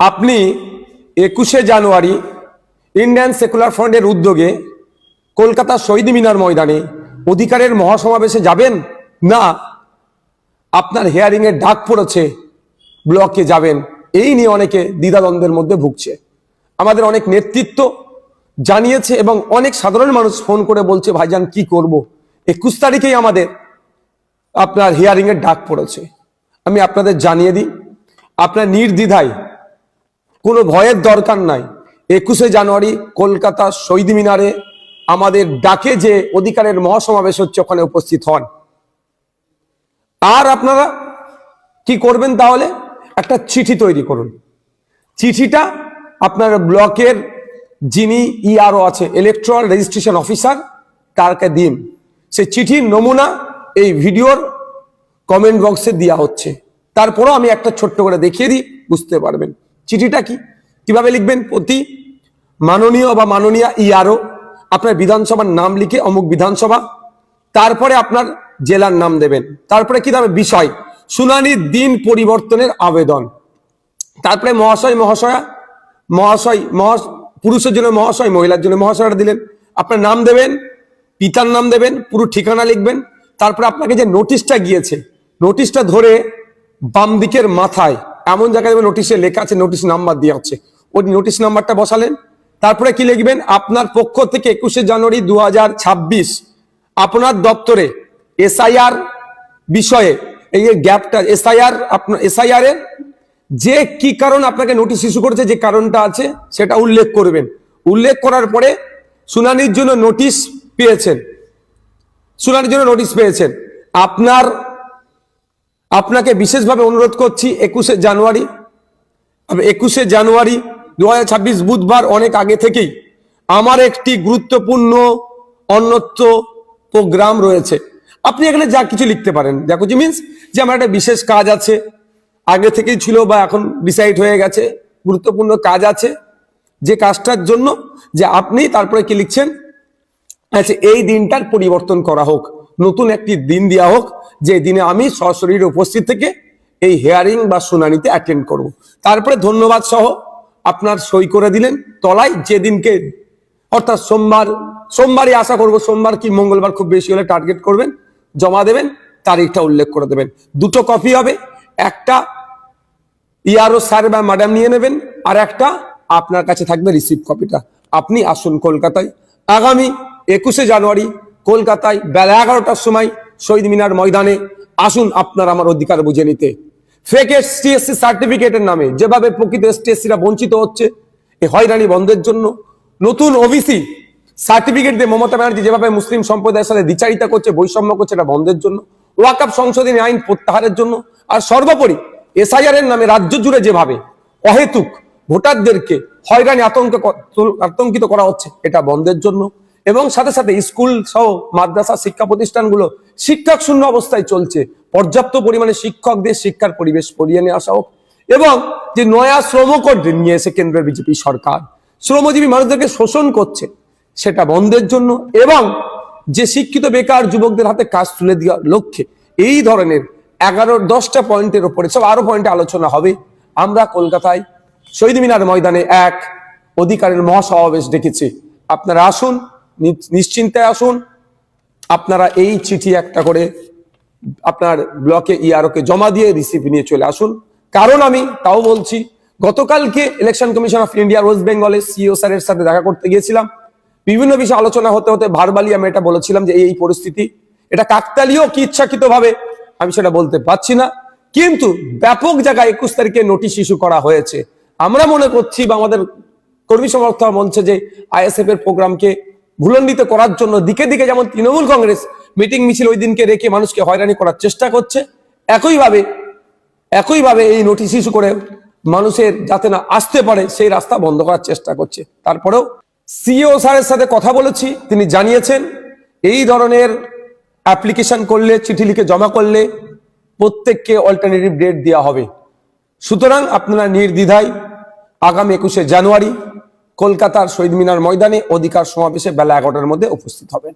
আপনি 21শে জানুয়ারি Indian secular ফ্রন্টের উদ্যোগে কলকাতা শহীদ মিনার ময়দানে অধিকারের মহাসমাবেশে যাবেন, না আপনার হিয়ারিং এর ডাক পড়েছে ব্লকে যাবেন, এই নিয়ে অনেকে দ্বিধাদ্বন্দ্বের মধ্যে ভুগছে। আমাদের অনেক নেতৃত্ব জানিয়েছে এবং অনেক সাধারণ মানুষ ফোন করে বলছে, ভাইজান কি করব, 21 তারিখেই আমাদের আপনার হিয়ারিং এর ডাক পড়েছে। আমি আপনাদের জানিয়ে দিই, আপনার নির্দ্বিধায়, কোনো ভয়ের দরকার নাই, 21শে জানুয়ারি কলকাতা শহীদ মিনারে আমাদের ডাকে যে অধিকারের মহাসমাবেশ হচ্ছে ওখানে উপস্থিত হন। আর আপনারা কি করবেন, তাহলে একটা চিঠি তৈরি করুন। চিঠিটা আপনার ব্লকের যিনি ইআরও আছে, ইলেকট্রাল রেজিস্ট্রেশন অফিসার, তারকে দিন। সেই চিঠির নমুনা এই ভিডিওর কমেন্ট বক্সে দেওয়া হচ্ছে। তারপরও আমি একটা ছোট্ট করে দেখিয়ে দিই, বুঝতে পারবেন চিঠিটা কিভাবে লিখবেন। প্রতি মাননীয় বা মাননীয়া ইআরও আপনার বিধানসভার নাম লিখে অমুক বিধানসভা, তারপরে আপনার জেলার নাম দেবেন, তারপরে কি দেবে বিষয়, শুনানির দিন পরিবর্তনের আবেদন, তারপরে মহাশয় মহাশয়া, মহাশয় পুরুষের জন্য মহাশয়, মহিলার জন্য মহাশয়টা দিলেন, আপনার নাম দেবেন, পিতার নাম দেবেন, পুরো ঠিকানা লিখবেন। তারপরে আপনাকে যে নোটিশটা গিয়েছে, নোটিশটা ধরে বাম দিকের মাথায় এমন জায়গায় নোটিশে লেখা আছে, নোটিশ নাম্বার দেওয়া আছে, ওই নোটিশ নাম্বারটা বসালেন। তারপরে কি লিখবেন, আপনার পক্ষ থেকে 21শে জানুয়ারি 2026 আপনার দপ্তরে এসআইআর বিষয়ে, এই যে গ্যাপটা, এসআইআর এর যে কি কারণ আপনাকে নোটিশ ইস্যু করেছে, যে কারণটা আছে সেটা উল্লেখ করবেন। উল্লেখ করার পরে শুনানির জন্য নোটিশ পেয়েছেন, আপনাকে বিশেষভাবে অনুরোধ করছি 21শে জানুয়ারি 2026 বুধবার অনেক আগে থেকেই আমার একটি গুরুত্বপূর্ণ অন্যত্র প্রোগ্রাম রয়েছে। আপনি এখানে যা কিছু লিখতে পারেন, যা কিছু মিনস যে আমার একটা বিশেষ কাজ আছে, আগে থেকেই ছিল বা এখন ডিসাইড হয়ে গেছে, গুরুত্বপূর্ণ কাজ আছে, যে কাজটার জন্য যে আপনি তারপরে কি লিখছেন, আচ্ছা এই দিনটার পরিবর্তন করা হোক, নতুন একটি দিন দেওয়া হোক, যে দিনে আমি সশরীরে উপস্থিত থেকে এই হিয়ারিং বা শুনানিতে অ্যাটেন্ড করব। তারপরে ধন্যবাদ সহ আপনার সই করে দিলেন তলায়, যেদিনকে অর্থাৎ সোমবারই আশা করব, সোমবার কি মঙ্গলবার খুব বেশি হলে টার্গেট করবেন, জমা দেবেন, তারিখটা উল্লেখ করে দেবেন। দুটো কপি হবে, একটা ইআরও স্যার বা ম্যাডাম নিয়ে নেবেন, আর একটা আপনার কাছে থাকবে রিসিভ কপিটা। আপনি আসুন কলকাতায় আগামী 21শে জানুয়ারি কলকাতায় বেলা 11টার সময় শহীদ মিনার ময়দানে আসুন, আপনার আমার অধিকার বুঝে নিতে। ফেক এসটি/এসসি সার্টিফিকেটের নামে যেভাবে প্রকৃত এসটি/এসসিরা বঞ্চিত হচ্ছে, এই হয়রানি বন্ধের জন্য। নতুন ওবিসি সার্টিফিকেট দিয়ে মমতা ব্যানার্জি যেভাবে মুসলিম সম্প্রদায়ের সাথে দ্বিচারিতা করছে, বৈষম্য করছে, এটা বন্ধের জন্য। ওয়াকফ সংশোধনী আইন প্রত্যাহারের জন্য। আর সর্বোপরি এসআইআর এর নামে রাজ্য জুড়ে যেভাবে অহেতুক ভোটারদেরকে হয়রানি আতঙ্কিত করা হচ্ছে, এটা বন্ধের জন্য। এবং সাথে সাথে স্কুল সহ মাদ্রাসা শিক্ষা প্রতিষ্ঠানগুলো শিক্ষক শূন্য অবস্থায় চলছে, পর্যাপ্ত পরিমাণে শিক্ষকদের শিক্ষার পরিবেশ পরিয়ে নিয়ে আসা হোক। এবং যে নয়া শ্রম কোড নিয়ে এসে কেন্দ্রের বিজেপি সরকার শ্রমজীবী মানুষদেরকে শোষণ করছে, সেটা বন্ধের জন্য। এবং যে শিক্ষিত বেকার যুবকদের হাতে কাজ তুলে দেওয়ার লক্ষ্যে এই ধরনের 11-10টা পয়েন্টের উপরে, সব আরো পয়েন্টে আলোচনা হবে। আমরা কলকাতায় শহীদ মিনার ময়দানে এক অধিকারের মহাসমাবেশ ডেকেছি। আপনারা আসুন, নিশ্চিন্তে আসুন। আপনারা এই চিঠি একটা করে আপনার ব্লকে ইআরওকে জমা দিয়ে রিসিভ নিয়ে চলে আসুন। কারণ আমি তাও বলছি, গতকালকে election commission of India West বেঙ্গলের সিইও স্যারের সাথে দেখা করতে গিয়েছিলাম। বিভিন্ন বিষয়ে আলোচনা হতে হতে ভার্বালি আমি এটা বলেছিলাম যে এই পরিস্থিতি, এটা কাকতালীয় কি ইচ্ছাকৃত ভাবে আমি সেটা বলতে পারছি না, কিন্তু ব্যাপক জায়গায় 21 তারিখে নোটিশ ইস্যু করা হয়েছে। আমরা মনে করছি বা আমাদের কর্মী সমর্থক বলছে যে আইএসএফ এর প্রোগ্রামকে ভুলণ্ডিত করার জন্য দিকে দিকে যেমন তৃণমূল কংগ্রেস মিটিং মিছিল ওই দিনকে রেখে মানুষকে হয়রানি করার চেষ্টা করছে, একইভাবে এই নোটিশ ইস্যু করে মানুষের যাতে না আসতে পারে সেই রাস্তা বন্ধ করার চেষ্টা করছে। তারপরেও সিইও স্যারের সাথে কথা বলেছি, তিনি জানিয়েছেন এই ধরনের অ্যাপ্লিকেশন করলে, চিঠি লিখে জমা করলে প্রত্যেককে অল্টারনেটিভ ডেট দেওয়া হবে। সুতরাং আপনারা নির্দ্বিধায় আগামী 21শে জানুয়ারি কলকাতার শহীদ মিনার ময়দানে অধিকার সমাবেশে বেলা 11টার মধ্যে উপস্থিত হবেন।